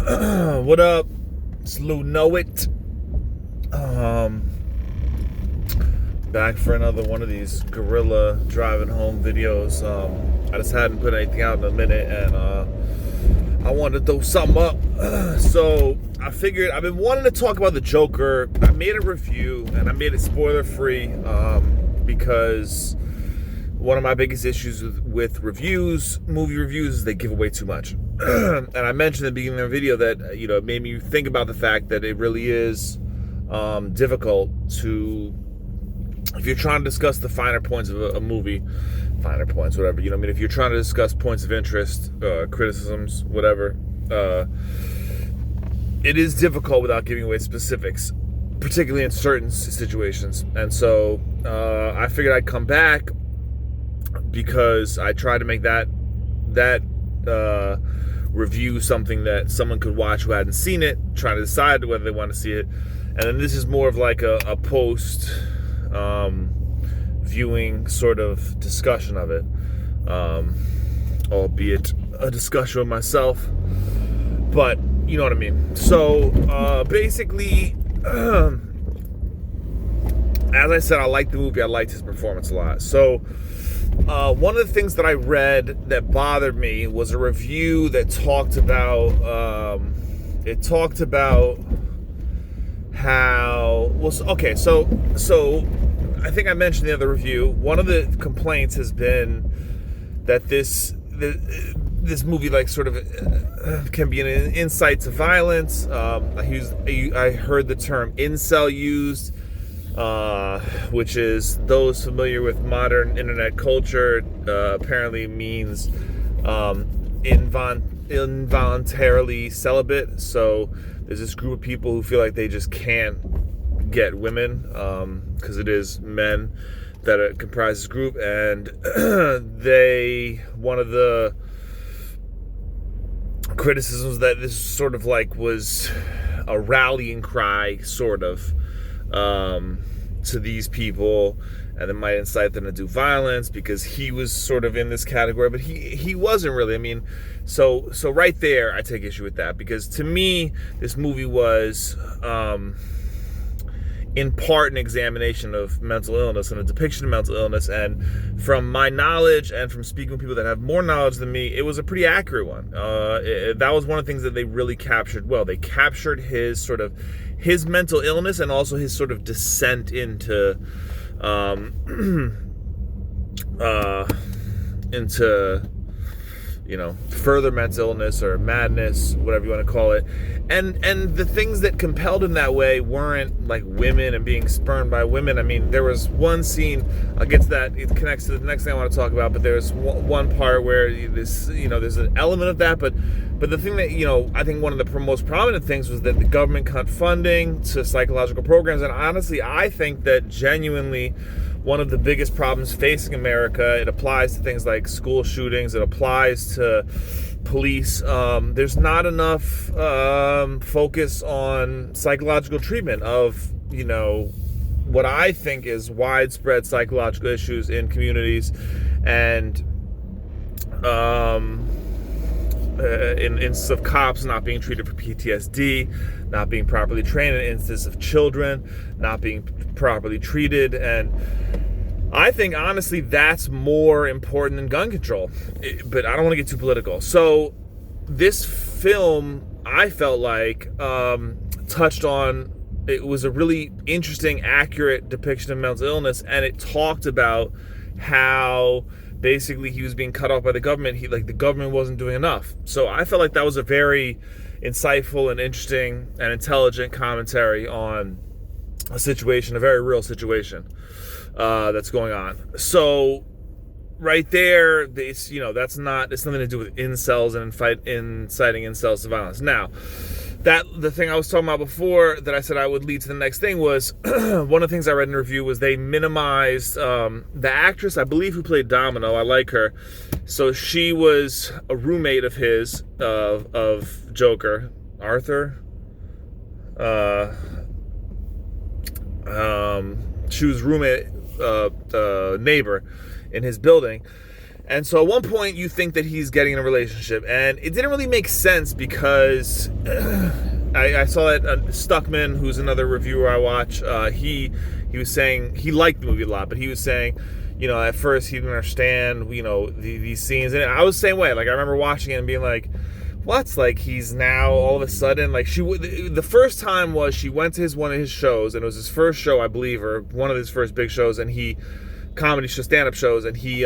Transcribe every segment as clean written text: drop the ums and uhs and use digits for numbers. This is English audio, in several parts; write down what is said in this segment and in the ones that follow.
What up? It's Lou Know It. Back for another one of these guerrilla driving home videos. I just hadn't put anything out in a minute, and I wanted to throw something up. So I figured I've been wanting to talk about the Joker. I made a review, and I made it spoiler free because one of my biggest issues with reviews, movie reviews, is they give away too much. And I mentioned at the beginning of the video that it made me think about the fact that it really is difficult to, if you're trying to discuss the finer points of a movie, finer points, whatever, if you're trying to discuss points of interest, criticisms, whatever, it is difficult without giving away specifics, particularly in certain situations. And so I figured I'd come back because I tried to make that review something that someone could watch who hadn't seen it, trying to decide whether they want to see it. And then this is more of like a post viewing sort of discussion of it, albeit a discussion with myself, but you know what I mean. So basically, as I said, I liked the movie. I liked his performance a lot. So one of the things that I read that bothered me was a review that talked about how, well, okay, so I think I mentioned the other review. One of the complaints has been that this movie, like, sort of can be an insight to violence. I heard the term incel used, which is, those familiar with modern internet culture, apparently means involuntarily celibate. So there's this group of people who feel like they just can't get women, because it is men that comprise this group, and one of the criticisms that this sort of like was a rallying cry, sort of, to these people, and it might incite them to do violence because he was sort of in this category, but he wasn't really. I mean, so right there, I take issue with that, because to me, this movie was in part an examination of mental illness and a depiction of mental illness, and from my knowledge and from speaking with people that have more knowledge than me, it was a pretty accurate one. That was one of the things that they really captured well. They captured his mental illness, and also his sort of descent into further mental illness or madness, whatever you want to call it. And the things that compelled him that way weren't like women and being spurned by women. I mean, there was one scene, I'll get to that, it connects to the next thing I want to talk about, but there's one part where there's an element of that, but the thing that, I think one of the most prominent things was that the government cut funding to psychological programs. And honestly, I think that genuinely one of the biggest problems facing America, it applies to things like school shootings, it applies to police. There's not enough focus on psychological treatment of, what I think is widespread psychological issues in communities, and in instances of cops not being treated for PTSD, not being properly trained, in instances of children not being properly treated. And I think, honestly, that's more important than gun control. But I don't want to get too political. So this film, I felt like, touched on, it was a really interesting, accurate depiction of mental illness, and it talked about how basically he was being cut off by the government. The government wasn't doing enough. So I felt like that was a very insightful and interesting and intelligent commentary on a situation, a very real situation that's going on. So right there, it's nothing to do with incels and inciting incels to violence. Now, the thing I was talking about before that I said I would lead to the next thing was, one of the things I read in the review was they minimized the actress, I believe, who played Domino. I like her. So she was a roommate of his, of Joker, Arthur. She was roommate, neighbor in his building. And so at one point you think that he's getting in a relationship, and it didn't really make sense because I saw that Stuckman, who's another reviewer I watch, he was saying he liked the movie a lot, but he was saying, at first he didn't understand, these scenes. And I was the same way. Like, I remember watching it and being like, what? Like, he's now all of a sudden, like, the first time was she went to one of his shows, and it was his first show, I believe, or one of his first big shows, and comedy show, stand-up shows, and he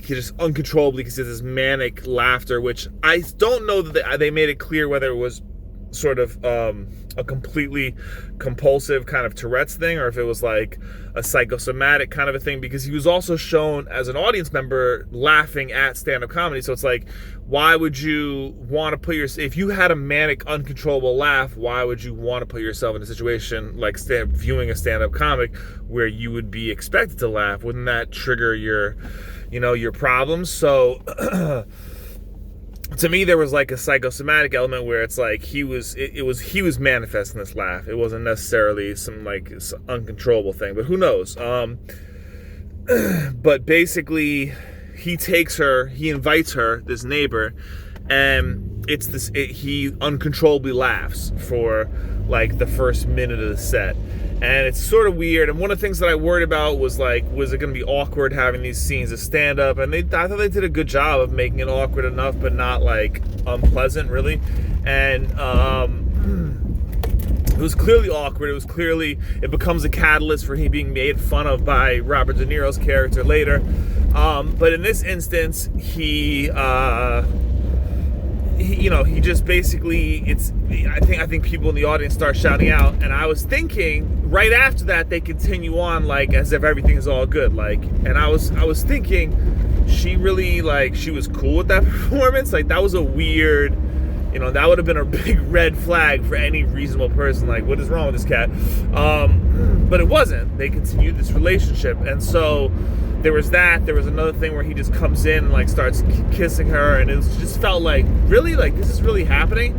just uncontrollably gets this manic laughter, which I don't know that they made it clear whether it was sort of a completely compulsive kind of Tourette's thing, or if it was like a psychosomatic kind of a thing, because he was also shown as an audience member laughing at stand-up comedy. So it's like, why would you want to if you had a manic, uncontrollable laugh, why would you want to put yourself in a situation like viewing a stand-up comic where you would be expected to laugh? Wouldn't that trigger your problems? So to me, there was like a psychosomatic element where it's like he was manifesting this laugh. It wasn't necessarily some like uncontrollable thing, but who knows? But basically, he invites her, this neighbor, and he uncontrollably laughs for like the first minute of the set. And it's sort of weird. And one of the things that I worried about was like, was it going to be awkward having these scenes of stand-up? And I thought they did a good job of making it awkward enough, but not like unpleasant, really. And it was clearly awkward. It becomes a catalyst for him being made fun of by Robert De Niro's character later. But in this instance, he just basically, I think people in the audience start shouting out, and I was thinking right after that they continue on like as if everything is all good, like, and I was thinking she really, like, she was cool with that performance. Like, that was a weird, that would have been a big red flag for any reasonable person. Like, what is wrong with this cat? But it wasn't. They continued this relationship, and so there was that. There was another thing where he just comes in and like starts kissing her, and it just felt like, really, like, this is really happening?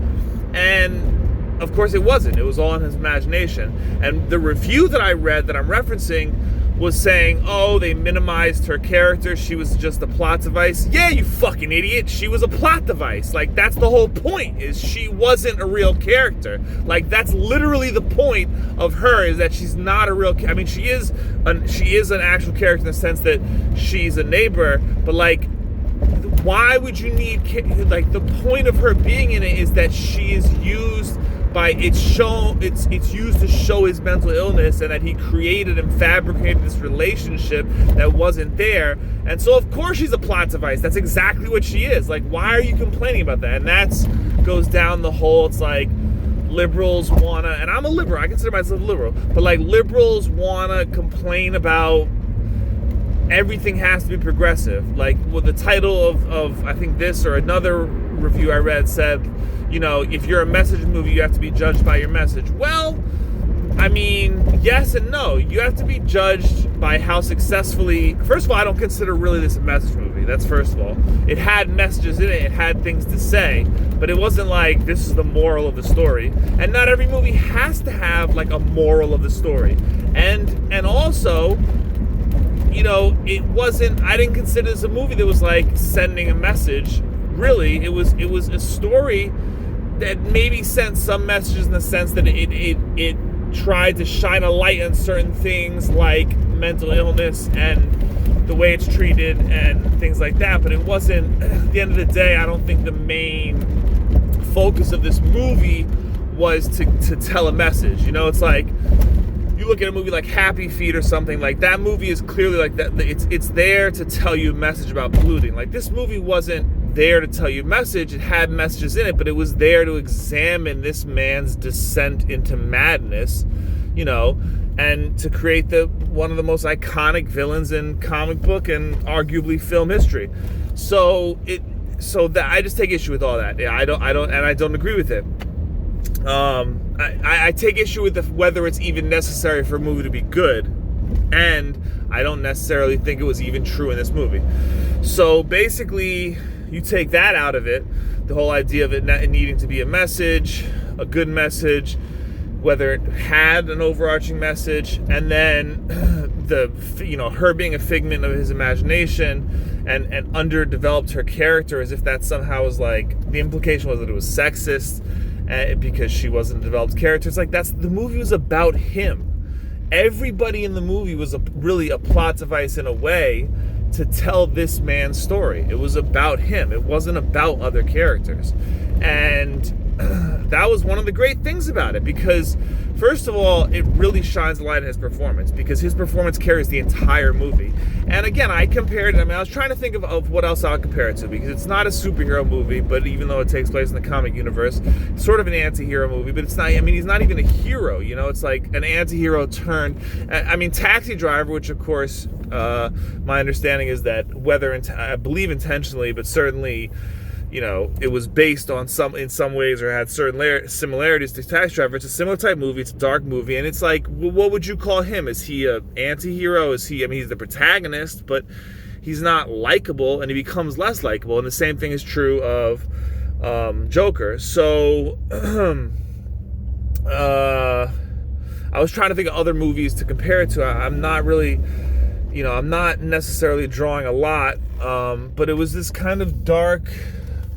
And of course it wasn't. It was all in his imagination. And the review that I read that I'm referencing was saying, oh, they minimized her character, she was just a plot device. Yeah, you fucking idiot, she was a plot device. Like, that's the whole point, is she wasn't a real character. Like, that's literally the point of her, is that she's not a real, I mean, she is an actual character in the sense that she's a neighbor, but like, why would you need, like, the point of her being in it is that she is used it's used to show his mental illness, and that he created and fabricated this relationship that wasn't there. And so of course she's a plot device. That's exactly what she is. Like, why are you complaining about that? And that's goes down the whole, it's like, liberals wanna, and I'm a liberal, I consider myself a liberal, but like, liberals wanna complain about everything has to be progressive. Like, well, the title of I think this or another review I read said, if you're a message movie, you have to be judged by your message. Well, I mean, yes and no. You have to be judged by how successfully... First of all, I don't consider really this a message movie. That's first of all. It had messages in it. It had things to say. But it wasn't like, this is the moral of the story. And not every movie has to have, like, a moral of the story. And also, it wasn't... I didn't consider this a movie that was, like, sending a message. Really, it was a story that maybe sent some messages in the sense that it tried to shine a light on certain things like mental illness and the way it's treated and things like that. But it wasn't, at the end of the day, I don't think the main focus of this movie was to tell a message. It's like, you look at a movie like Happy Feet or something, like, that movie is clearly like that. It's there to tell you a message about polluting. Like, this movie wasn't there to tell you a message. It had messages in it, but it was there to examine this man's descent into madness, and to create one of the most iconic villains in comic book and arguably film history. So that I just take issue with all that. I don't agree with it. I take issue with whether it's even necessary for a movie to be good, and I don't necessarily think it was even true in this movie. So basically, you take that out of it, the whole idea of it needing to be a message, a good message, whether it had an overarching message, and then her being a figment of his imagination, and underdeveloped her character, as if that somehow was like, the implication was that it was sexist because she wasn't a developed character. It's like, the movie was about him. Everybody in the movie was really a plot device in a way to tell this man's story. It was about him. It wasn't about other characters. And that was one of the great things about it, because first of all, it really shines a light on his performance, because his performance carries the entire movie. And again, I was trying to think of what else I would compare it to, because it's not a superhero movie, but even though it takes place in the comic universe, it's sort of an anti-hero movie, but it's not, he's not even a hero, it's like an anti-hero turned, Taxi Driver, which of course, my understanding is that I believe intentionally, but certainly, it was based on in some ways, or had certain similarities to Taxi Driver. It's a similar type movie. It's a dark movie, and it's like, well, what would you call him? Is he a anti-hero? He's the protagonist, but he's not likable, and he becomes less likable. And the same thing is true of Joker. So I was trying to think of other movies to compare it to. I'm not really, I'm not necessarily drawing a lot, but it was this kind of dark.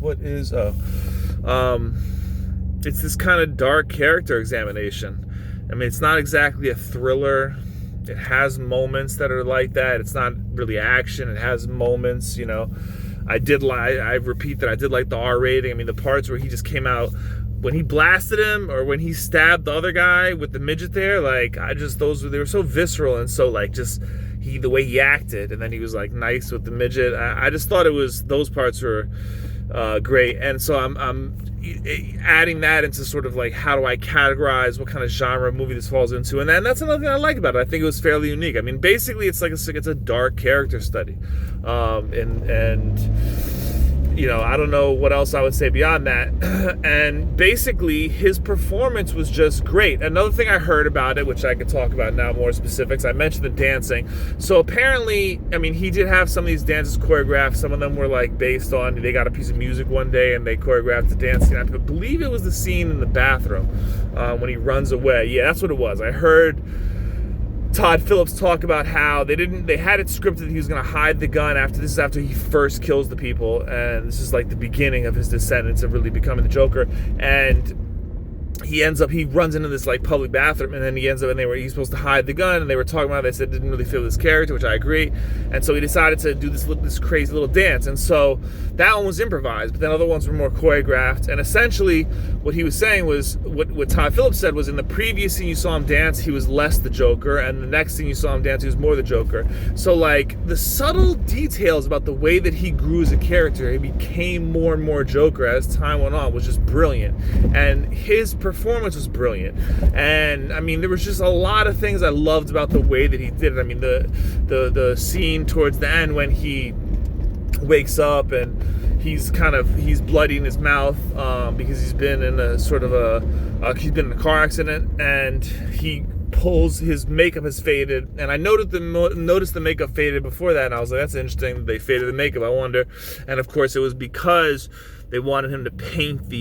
It's this kind of dark character examination. It's not exactly a thriller. It has moments that are like that. It's not really action. It has moments, I repeat that I did like the R rating. The parts where he just came out, when he blasted him, or when he stabbed the other guy with the midget there, they were so visceral, and so the way he acted, and then he was nice with the midget. I just thought those parts were great. And so I'm adding that into sort of how do I categorize what kind of genre movie this falls into, and that's another thing I like about it. I think it was fairly unique. Basically it's it's a dark character study, and I don't know what else I would say beyond that. And basically his performance was just great. Another thing I heard about it, which I could talk about now, more specifics, I mentioned the dancing. So apparently, he did have some of these dances choreographed. Some of them were based on, they got a piece of music one day and they choreographed the dance scene. I believe it was the scene in the bathroom when he runs away. Yeah, that's what it was. I heard Todd Phillips talk about how they had it scripted that he was going to hide the gun after he first kills the people, and this is the beginning of his descent into really becoming the Joker. And he runs into this public bathroom, and then he's supposed to hide the gun, and they were talking about it. They said it didn't really fit with his character, which I agree. And so he decided to do this crazy little dance, and so that one was improvised, but then other ones were more choreographed. And essentially what he was saying was, what Todd Phillips said was, in the previous scene you saw him dance, he was less the Joker, and the next scene you saw him dance, he was more the Joker. So the subtle details about the way that he grew as a character, he became more and more Joker as time went on, was just brilliant. And his performance was brilliant. And there was just a lot of things I loved about the way that he did it. The scene towards the end when he wakes up and he's bloody in his mouth because he's been in he's been in a car accident, and he pulls, his makeup has faded, and I noticed the makeup faded before that, and I was like, that's interesting that they faded the makeup, I wonder. And of course it was because they wanted him to paint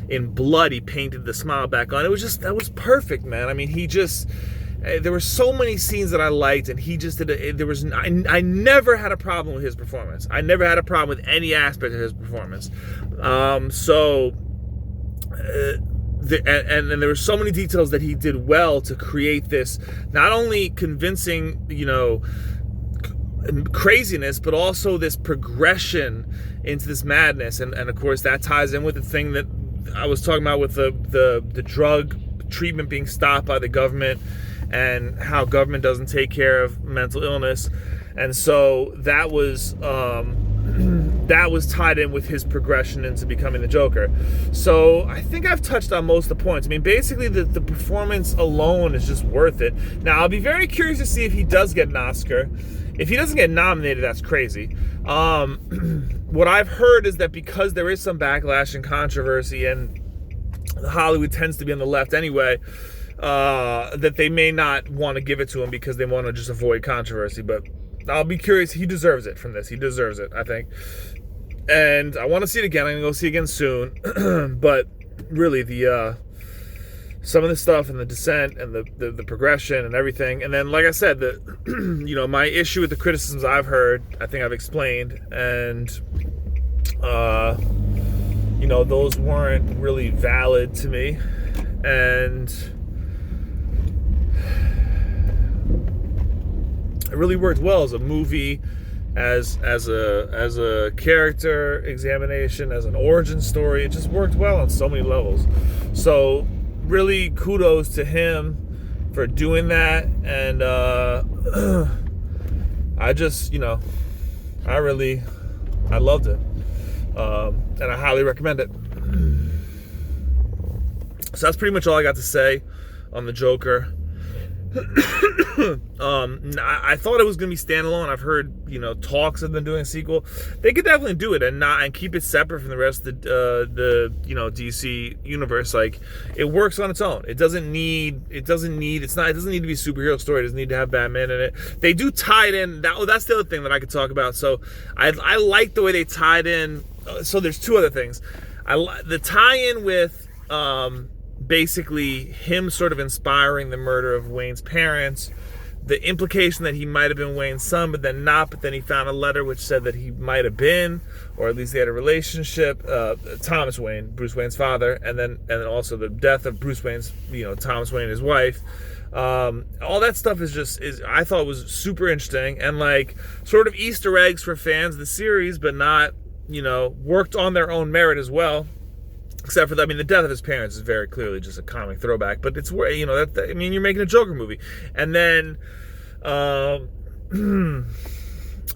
in blood, he painted the smile back on. That was perfect, man. There were so many scenes that I liked, and he just did it. I never had a problem with his performance. I never had a problem with any aspect of his performance. And there were so many details that he did well to create this, not only convincing, craziness, but also this progression into this madness. And of course that ties in with the thing that I was talking about with the drug treatment being stopped by the government, and how government doesn't take care of mental illness. And so that was tied in with his progression into becoming the Joker. So I think I've touched on most of the points. Basically the performance alone is just worth it. Now, I'll be very curious to see if he does get an Oscar. If he doesn't get nominated, that's crazy. What I've heard is that because there is some backlash and controversy, and Hollywood tends to be on the left anyway, that they may not want to give it to him because they want to just avoid controversy. But I'll be curious. He deserves it from this. He deserves it, I think. And I want to see it again. I'm going to go see it again soon. But really, some of the stuff and the descent and the progression and everything. And then, like I said, my issue with the criticisms I've heard, I think I've explained, and those weren't really valid to me. And it really worked well as a movie, as a character examination, as an origin story. It just worked well on so many levels. So really kudos to him for doing that. And I loved it, and I highly recommend it. So that's pretty much all I got to say on the Joker. I thought it was going to be standalone. I've heard, talks of them doing a sequel. They could definitely do it and keep it separate from the rest of the DC universe. Like, it works on its own. It doesn't need to be a superhero story. It doesn't need to have Batman in it. They do tie it in. That's the other thing that I could talk about. So I like the way they tied in. So there's two other things. The tie-in with basically him sort of inspiring the murder of Wayne's parents, the implication that he might have been Wayne's son, but then not, but then he found a letter which said that he might have been, or at least they had a relationship, Thomas Wayne, Bruce Wayne's father, and then also the death of Bruce Wayne's, Thomas Wayne, his wife. All that stuff I thought was super interesting, and like sort of Easter eggs for fans of the series, but not, worked on their own merit as well. Except for, the death of his parents is very clearly just a comic throwback. But it's where, you're making a Joker movie. And then,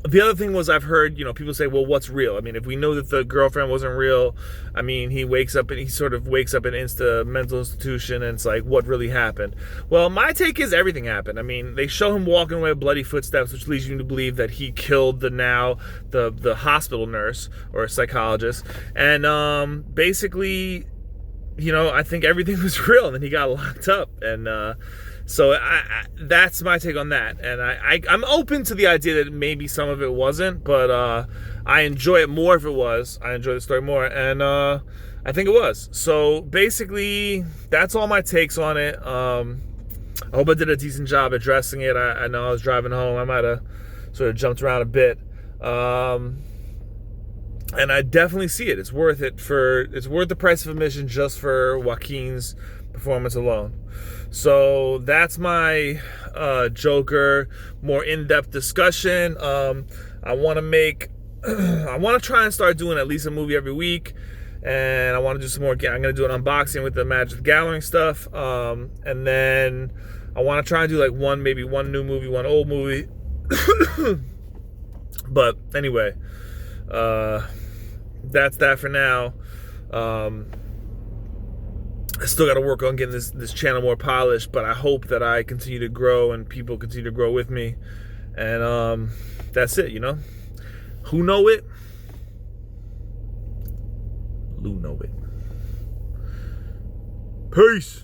the other thing was, I've heard, people say, well, what's real? If we know that the girlfriend wasn't real, he wakes up in a mental institution, and it's like, what really happened? Well, my take is everything happened. They show him walking away with bloody footsteps, which leads you to believe that he killed the hospital nurse or psychologist. And basically, I think everything was real, and then he got locked up. And so that's my take on that. And I'm open to the idea that maybe some of it wasn't, but I enjoy it more if it was. I enjoy the story more, and I think it was. So basically, that's all my takes on it. I hope I did a decent job addressing it. I know I was driving home. I might have sort of jumped around a bit. And I definitely see it. It's worth it. It's worth the price of admission just for Joaquin's performance alone. So that's my Joker, more in-depth discussion. I want to try and start doing at least a movie every week, and I want to do some more. I'm going to do an unboxing with the Magic the Gathering stuff, and then I want to try and do like one new movie, one old movie. But anyway, that's that for now. I still got to work on getting this channel more polished, but I hope that I continue to grow and people continue to grow with me. And that's it, Who know it? Lou know it. Peace.